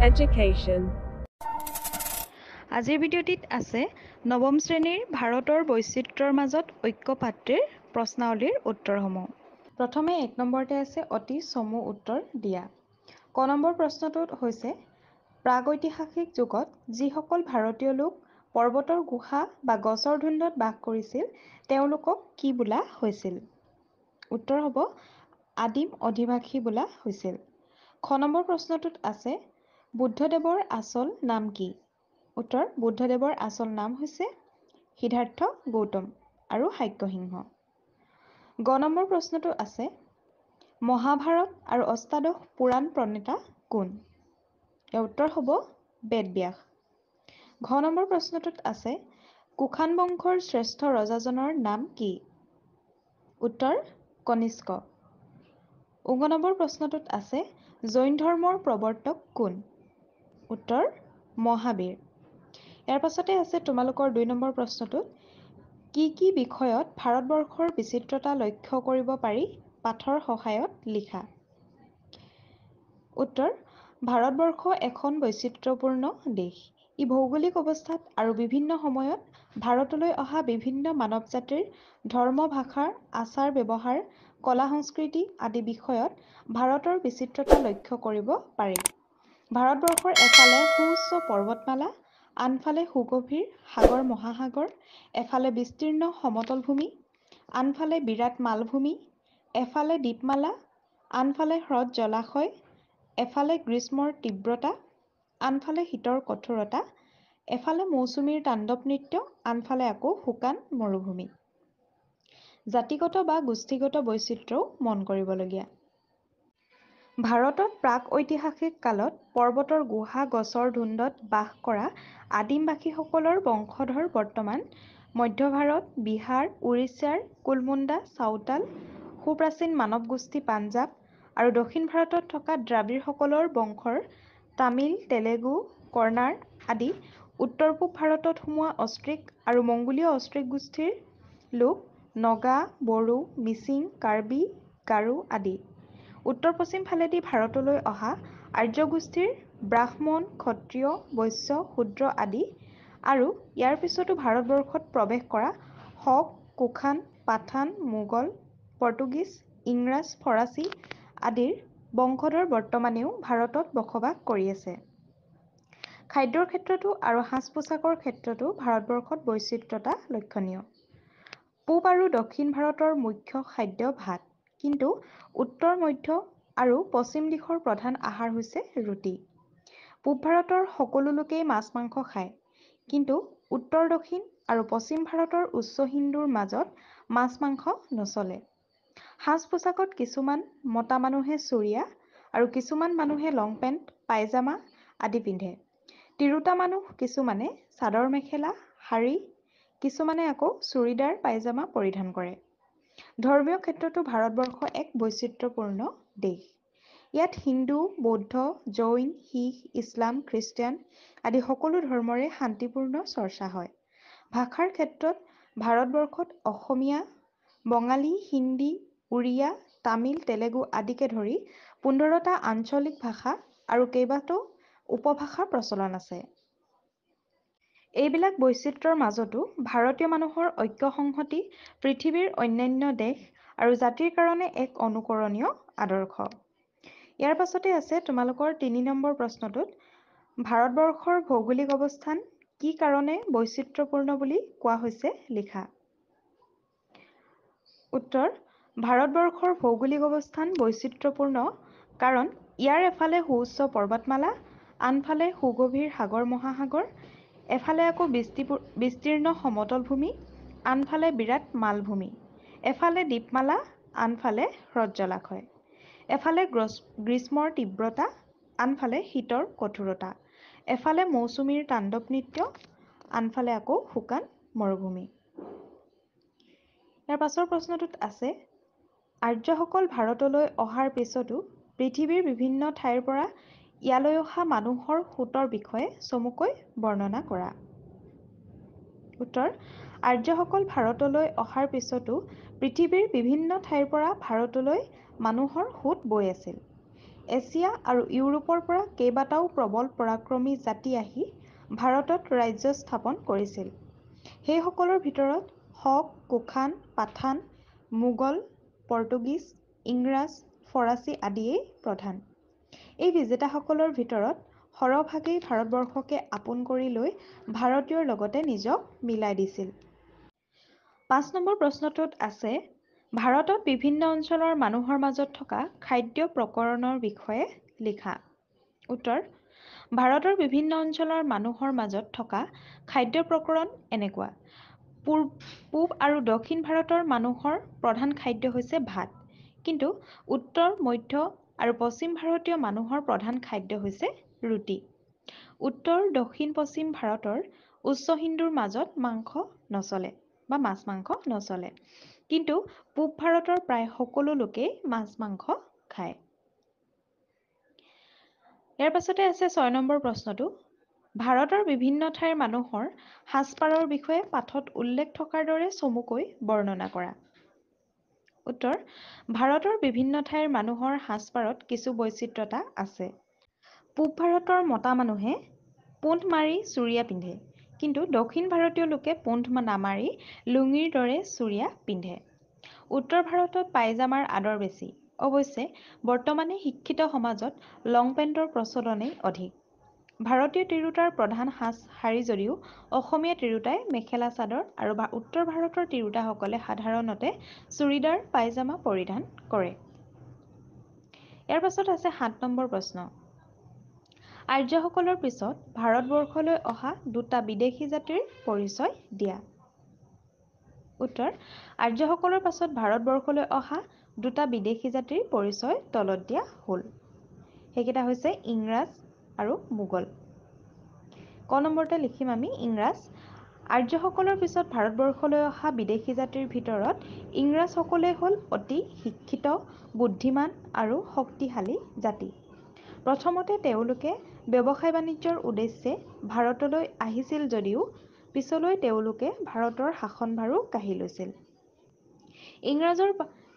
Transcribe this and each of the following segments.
Education. আজিৰ ভিডিঅ'টিত আছে নৱম শ্ৰেণীৰ ভাৰতৰ বৈচিত্ৰ্যৰ মাজত ঐক্যপাত্ৰীৰ প্ৰশ্নাৱলীৰ উত্তৰসমূহ। প্ৰথমে 1 নম্বৰতে আছে অতি চমু উত্তৰ দিয়া। ক নম্বৰ প্ৰশ্নটোত হৈছে প্ৰাগৈতিহাসিক যুগত যিসকল ভাৰতীয় লোক পৰ্বতৰ গুহা বা গছৰ ধুন্দত বাস কৰিছিল তেওঁলোকক কি বোলা হৈছিল? উত্তৰ হ'ব আদিম অধিবাসী বোলা হৈছিল। খ নম্বৰ প্ৰশ্নটোত আছে বুদ্ধদেৱৰ আচল নাম কি? উত্তৰ বুদ্ধদেৱৰ আচল নাম হৈছে সিদ্ধাৰ্থ গৌতম আৰু শাক্যসিংহ। গ নম্বৰ প্ৰশ্নটো আছে মহাভাৰত আৰু অষ্টাদশ পুৰাণ প্ৰণেতা কোন? ইয়াৰ উত্তৰ হ'ব বেদব্যাস। ঘ নম্বৰ প্ৰশ্নটোত আছে কুষাণ বংশৰ শ্ৰেষ্ঠ ৰজাজনৰ নাম কি? উত্তৰ কনিষ্ক। ঙ নম্বৰ প্ৰশ্নটোত আছে জৈন ধৰ্মৰ প্ৰৱৰ্তক কোন? উত্তৰ মহাবীৰ। ইয়াৰ পাছতে আছে তোমালোকৰ 2 নম্বৰ প্ৰশ্নটোত কি বিষয়ত ভাৰতবৰ্ষৰ বিচিত্ৰতা লক্ষ্য কৰিব পাৰি পাঠৰ সহায়ত লিখা? উত্তৰ ভাৰতবৰ্ষ এখন বৈচিত্ৰ্যপূৰ্ণ দেশ। ই ভৌগোলিক অৱস্থাত আৰু বিভিন্ন সময়ত ভাৰতলৈ অহা বিভিন্ন মানৱ জাতিৰ ধৰ্ম ভাষাৰ আচাৰ ব্যৱহাৰ কলা সংস্কৃতি আদি বিষয়ত ভাৰতৰ বিচিত্ৰতা লক্ষ্য কৰিব পাৰি। ভাৰতবৰ্ষৰ এফালে সুউচ্চ পৰ্বতমালা আনফালে সুগভীৰ সাগৰ মহাসাগৰ এফালে বিস্তীৰ্ণ সমতল ভূমি আনফালে বিৰাট মালভূমি এফালে দ্বীপমালা আনফালে হ্ৰদ জলাশয় এফালে গ্ৰীষ্মৰ তীব্ৰতা আনফালে শীতৰ কঠোৰতা এফালে মৌচুমীৰ তাণ্ডৱ নৃত্য আনফালে আকৌ শুকান মৰুভূমি। জাতিগত বা গোষ্ঠীগত বৈচিত্ৰ্যও মন কৰিবলগীয়া। ভাৰতত প্ৰাক-ঐতিহাসিক কালত পৰ্বতৰ গুহা গছৰ ধুন্দত বাস কৰা আদিমবাসীসকলৰ বংশধৰ বৰ্তমান মধ্য ভাৰত বিহাৰ উৰিষ্যাৰ কুলমুণ্ডা চাওতাল সুপ্ৰাচীন মানৱ গোষ্ঠী পাঞ্জাৱ আৰু দক্ষিণ ভাৰতত থকা দ্ৰাবিড়সকলৰ বংশৰ তামিল তেলেগু কৰ্ণাৰ আদি উত্তৰ-পূব ভাৰতত সোমোৱা অষ্ট্ৰিক আৰু মংগোলীয় অষ্ট্ৰিক গোষ্ঠীৰ লোক নগা বড়ো মিচিং কাৰ্বি গাৰো আদি উত্তৰ-পশ্চিম ফালেদি ভাৰতলৈ অহা আৰ্য গোষ্ঠীৰ ব্ৰাহ্মণ ক্ষত্ৰিয় বৈশ্য শূদ্ৰ আদি আৰু ইয়াৰ পিছতো ভাৰতবৰ্ষত প্ৰৱেশ কৰা শক কুষাণ পাঠান মোগল পৰ্তুগীজ ইংৰাজ ফৰাচী আদিৰ বংশধৰ বৰ্তমানেও ভাৰতত বসবাস কৰি আছে। খাদ্যৰ ক্ষেত্ৰতো আৰু সাজ-পোছাকৰ ক্ষেত্ৰতো ভাৰতবৰ্ষত বৈচিত্ৰতা লক্ষণীয়। পূব আৰু দক্ষিণ ভাৰতৰ মুখ্য খাদ্য ভাত, কিন্তু উত্তৰ মধ্য আৰু পশ্চিম দিশৰ প্ৰধান আহাৰ হৈছে ৰুটি। পূব ভাৰতৰ সকলো লোকেই মাছ মাংস খায়, কিন্তু উত্তৰ দক্ষিণ আৰু পশ্চিম ভাৰতৰ উচ্চ হিন্দুৰ মাজত মাছ মাংস নচলে। সাজ-পোছাকত কিছুমান মতা মানুহে চুৰিয়া আৰু কিছুমান মানুহে লং পেণ্ট পায়জামা আদি পিন্ধে। তিৰোতা মানুহ কিছুমানে চাদৰ মেখেলা শাৰী কিছুমানে আকৌ চুৰিদাৰ পায়জামা পৰিধান কৰে। ধৰ্মীয় ক্ষেত্ৰতো ভাৰতবৰ্ষ এক বৈচিত্ৰ্যপূৰ্ণ দেশ। ইয়াত হিন্দু বৌদ্ধ জৈন শিখ ইছলাম খ্ৰীষ্টিয়ান আদি সকলো ধৰ্মৰে শান্তিপূৰ্ণ চৰ্চা হয়। ভাষাৰ ক্ষেত্ৰত ভাৰতবৰ্ষত অসমীয়া বঙালী হিন্দী উৰিয়া তামিল তেলেগু আদিকে ধৰি 15টা আঞ্চলিক ভাষা আৰু কেইবাটাও উপভাষাৰ প্ৰচলন আছে। এইবিলাক বৈচিত্ৰ্যৰ মাজতো ভাৰতীয় মানুহৰ ঐক্য সংহতি পৃথিৱীৰ অন্যান্য দেশ আৰু জাতিৰ কাৰণে এক অনুকৰণীয় আদৰ্শ। ইয়াৰ পাছতে আছে তোমালোকৰ 3 নম্বৰ প্ৰশ্নটোত ভাৰতবৰ্ষৰ ভৌগোলিক অৱস্থান কি কাৰণে বৈচিত্ৰ্যপূৰ্ণ বুলি কোৱা হৈছে লিখা। উত্তৰ ভাৰতবৰ্ষৰ ভৌগোলিক অৱস্থান বৈচিত্ৰ্যপূৰ্ণ কাৰণ ইয়াৰ এফালে সুউচ্চ পৰ্বতমালা আনফালে সুগভীৰ সাগৰ মহাসাগৰ এফালে আকৌ বিস্তীৰ্ণ সমতল ভূমি আনফালে বিৰাট মালভূমি এফালে দ্বীপমালা আনফালে হ্ৰদ জলাশয় এফালে গ্ৰীষ্মৰ তীব্ৰতা আনফালে শীতৰ কঠোৰতা এফালে মৌচুমীৰ তাণ্ডৱ নৃত্য আনফালে আকৌ শুকান মৰুভূমি। ইয়াৰ পাছৰ প্ৰশ্নটোত আছে আৰ্যসকল ভাৰতলৈ অহাৰ পিছতো পৃথিৱীৰ বিভিন্ন ঠাইৰ পৰা ইয়ালৈ অহা মানুহৰ সোঁতৰ বিষয়ে চমুকৈ বৰ্ণনা কৰা। উত্তৰ আৰ্যসকল ভাৰতলৈ অহাৰ পিছতো পৃথিৱীৰ বিভিন্ন ঠাইৰ পৰা ভাৰতলৈ মানুহৰ সোঁত বৈ আছিল। এছিয়া আৰু ইউৰোপৰ পৰা কেইবাটাও প্ৰবল পৰাক্ৰমী জাতি আহি ভাৰতত ৰাজ্য স্থাপন কৰিছিল। সেইসকলৰ ভিতৰত শক, কুখান, পাঠান, মোগল, পৰ্তুগীজ, ইংৰাজ, ফৰাচী আদিয়েই প্ৰধান। এই বিজেতাসকলৰ ভিতৰত সৰহভাগেই ভাৰতবৰ্ষকে আপোন কৰি লৈ ভাৰতীয়ৰ লগতে নিজক মিলাই দিছিল। ৫ নম্বৰ প্ৰশ্নটোত আছে ভাৰতত বিভিন্ন অঞ্চলৰ মানুহৰ মাজত থকা খাদ্য প্ৰকৰণৰ বিষয়ে লিখা। উত্তৰ: ভাৰতৰ বিভিন্ন অঞ্চলৰ মানুহৰ মাজত থকা খাদ্য প্ৰকৰণ এনেকুৱা: পূব আৰু দক্ষিণ ভাৰতৰ মানুহৰ প্ৰধান খাদ্য হৈছে ভাত, কিন্তু উত্তৰ, মধ্য আৰু পশ্চিম ভাৰতীয় মানুহৰ প্ৰধান খাদ্য হৈছে ৰুটি। উত্তৰ, দক্ষিণ, পশ্চিম ভাৰতৰ উচ্চ হিন্দুৰ মাজত মাংস নচলে বা মাছ-মাংস নচলে, কিন্তু পূব ভাৰতৰ প্ৰায় সকলো লোকেই মাছ-মাংস খায়। ইয়াৰ পাছতে আছে ৬ নম্বৰ প্ৰশ্নটো, ভাৰতৰ বিভিন্ন ঠাইৰ মানুহৰ সাজ-পাৰৰ বিষয়ে পাঠত উল্লেখ থকাৰ দৰে চমুকৈ বৰ্ণনা কৰা। উত্তৰ: ভাৰতৰ বিভিন্ন ঠাইৰ মানুহৰ সাজ-পাৰত কিছু বৈচিত্ৰতা আছে। পূব ভাৰতৰ মতা মানুহে পোন্ধ মাৰি চুৰিয়া পিন্ধে, কিন্তু দক্ষিণ ভাৰতীয় লোকে পোন্ধ নামাৰি লুঙিৰ দৰে চুৰিয়া পিন্ধে। উত্তৰ ভাৰতত পায়জামাৰ আদৰ বেছি। অৱশ্যে বৰ্তমানে শিক্ষিত সমাজত লং পেণ্টৰ প্ৰচলনেই অধিক। ভাৰতীয় তিৰোতাৰ প্ৰধান সাজ শাৰী যদিও অসমীয়া তিৰোতাই মেখেলা চাদৰ আৰু উত্তৰ ভাৰতৰ তিৰোতাসকলে সাধাৰণতে চুৰিদাৰ পায়জামা পৰিধান কৰে। ইয়াৰ পাছত আছে ৭ নম্বৰ প্ৰশ্ন, আৰ্যসকলৰ পিছত ভাৰতবৰ্ষলৈ অহা দুটা বিদেশী জাতিৰ পৰিচয় দিয়া। উত্তৰ: আৰ্যসকলৰ পাছত ভাৰতবৰ্ষলৈ অহা দুটা বিদেশী জাতিৰ পৰিচয় তলত দিয়া হ'ল। সেইকেইটা হৈছে ইংৰাজ আৰু মোগল। ক নম্বৰতে লিখিম আমি ইংৰাজ। আৰ্যসকলৰ পিছত ভাৰতবৰ্ষলৈ অহা বিদেশী জাতিৰ ভিতৰত ইংৰাজসকলেই হ'ল অতি শিক্ষিত, বুদ্ধিমান আৰু শক্তিশালী জাতি। প্ৰথমতে তেওঁলোকে ব্যৱসায়-বাণিজ্যৰ উদ্দেশ্যে ভাৰতলৈ আহিছিল যদিও পিছলৈ তেওঁলোকে ভাৰতৰ শাসনভাৰো কাঢ়ি লৈছিল।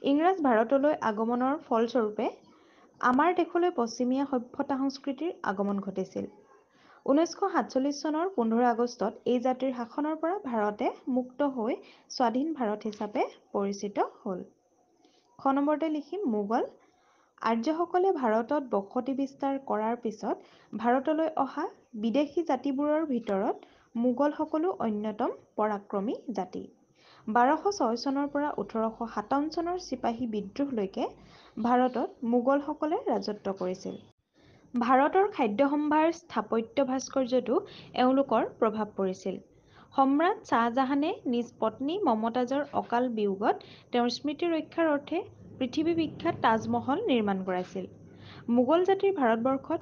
ইংৰাজ ভাৰতলৈ আগমনৰ ফলস্বৰূপে আমাৰ দেশলৈ পশ্চিমীয়া সভ্যতা-সংস্কৃতিৰ আগমন ঘটিছিল। ১৯৪৭ চনৰ ১৫ আগষ্টত এই জাতিৰ শাসনৰ পৰা ভাৰতে মুক্ত হৈ স্বাধীন ভাৰত হিচাপে পৰিচিত হ'ল। খ নম্বৰতে লিখিম মোগল। আৰ্যসকলে ভাৰতত বসতি বিস্তাৰ কৰাৰ পিছত ভাৰতলৈ অহা বিদেশী জাতিবোৰৰ ভিতৰত মোগলসকলো অন্যতম পৰাক্ৰমী জাতি। ১২০৬ চনৰ পৰা ১৮৫৭ চনৰ চিপাহী বিদ্ৰোহলৈকে ভাৰতত মোগলসকলে ৰাজত্ব কৰিছিল। ভাৰতৰ খাদ্য-সম্ভাৰ, স্থাপত্য ভাস্কৰ্যতো এওঁলোকৰ প্ৰভাৱ পৰিছিল। সম্ৰাট শ্বাহজাহানে নিজ পত্নী মমতাজৰ অকাল বিয়োগত তেওঁৰ স্মৃতি ৰক্ষাৰ অৰ্থে পৃথিৱী বিখ্যাত তাজমহল নিৰ্মাণ কৰাইছিল। মোগল জাতিৰ ভাৰতবৰ্ষত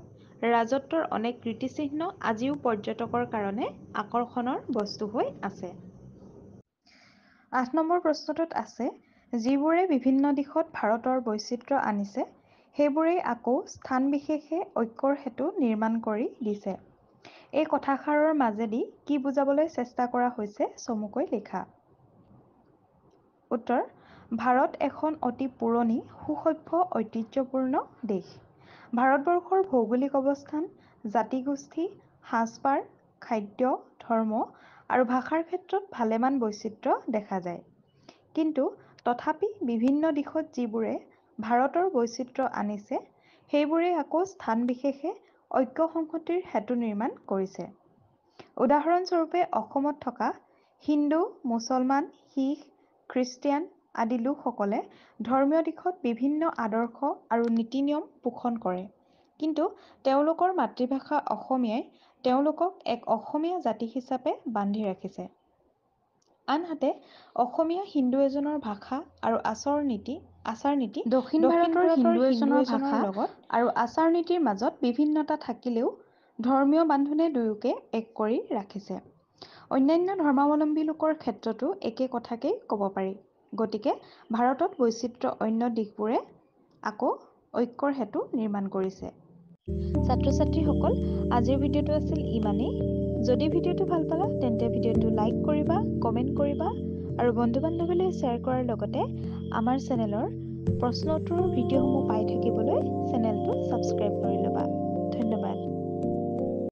ৰাজত্বৰ অনেক কীৰ্তিচিহ্ন আজিও পৰ্যটকৰ কাৰণে আকৰ্ষণৰ বস্তু হৈ আছে। ৮ নম্বৰ প্ৰশ্নটোত আছে যিবোৰে বিভিন্ন দিশত ভাৰতৰ বৈচিত্ৰ্য আনিছে সেইবোৰেই আকৌ স্থান বিশেষে ঐক্যৰ সেতু নিৰ্মাণ কৰি দিছে। এই কথাষাৰৰ মাজেদি কি বুজাবলৈ চেষ্টা কৰা হৈছে চমুকৈ লিখা। উত্তৰ: ভাৰত এখন অতি পুৰণি, সুসভ্য, ঐতিহ্যপূৰ্ণ দেশ। ভাৰতবৰ্ষৰ ভৌগোলিক অৱস্থান, জাতি-গোষ্ঠী, সাজ-পাৰ, খাদ্য, ধৰ্ম আৰু ভাষাৰ ক্ষেত্ৰত ভালেমান বৈচিত্ৰ্য দেখা যায়। কিন্তু তথাপি বিভিন্ন দিশত যিবোৰে ভাৰতৰ বৈচিত্ৰ্য আনিছে সেইবোৰেই আকৌ স্থান বিশেষে ঐক্য-সংহতিৰ সেতু নিৰ্মাণ কৰিছে। উদাহৰণস্বৰূপে অসমত থকা হিন্দু, মুছলমান, শিখ, খ্ৰীষ্টিয়ান আদি লোকসকলে ধৰ্মীয় দিশত বিভিন্ন আদৰ্শ আৰু নীতি-নিয়ম পোষণ কৰে, কিন্তু তেওঁলোকৰ মাতৃভাষা অসমীয়াই তেওঁলোকক এক অসমীয়া জাতি হিচাপে বান্ধি ৰাখিছে। আনহাতে অসমীয়া হিন্দু এজনৰ ভাষা আৰু আচাৰ-নীতি দক্ষিণ ভাৰতৰ হিন্দু এজনৰ লগত আৰু আচাৰ-নীতিৰ মাজত বিভিন্নতা থাকিলেও ধৰ্মীয় বান্ধোনে দুয়োকে এক কৰি ৰাখিছে। অন্যান্য ধৰ্মাৱলম্বী লোকৰ ক্ষেত্ৰতো একে কথাকেই ক'ব পাৰি। গতিকে ভাৰতত বৈচিত্ৰ্য অন্য দিশবোৰে আকৌ ঐক্যৰ সেতু নিৰ্মাণ কৰিছে। ছাত্ৰ-ছাত্ৰীসকল, আজিৰ ভিডিঅ'টো আছিল ইমানেই। যদি ভিডিঅ'টো ভাল পালা তেন্তে ভিডিঅ'টো লাইক কৰিবা, কমেণ্ট কৰিবা আৰু বন্ধু-বান্ধৱীলৈ শ্বেয়াৰ কৰাৰ লগতে আমাৰ চেনেলৰ প্ৰশ্ন উত্তৰৰ ভিডিঅ'সমূহ পাই থাকিবলৈ চেনেলটো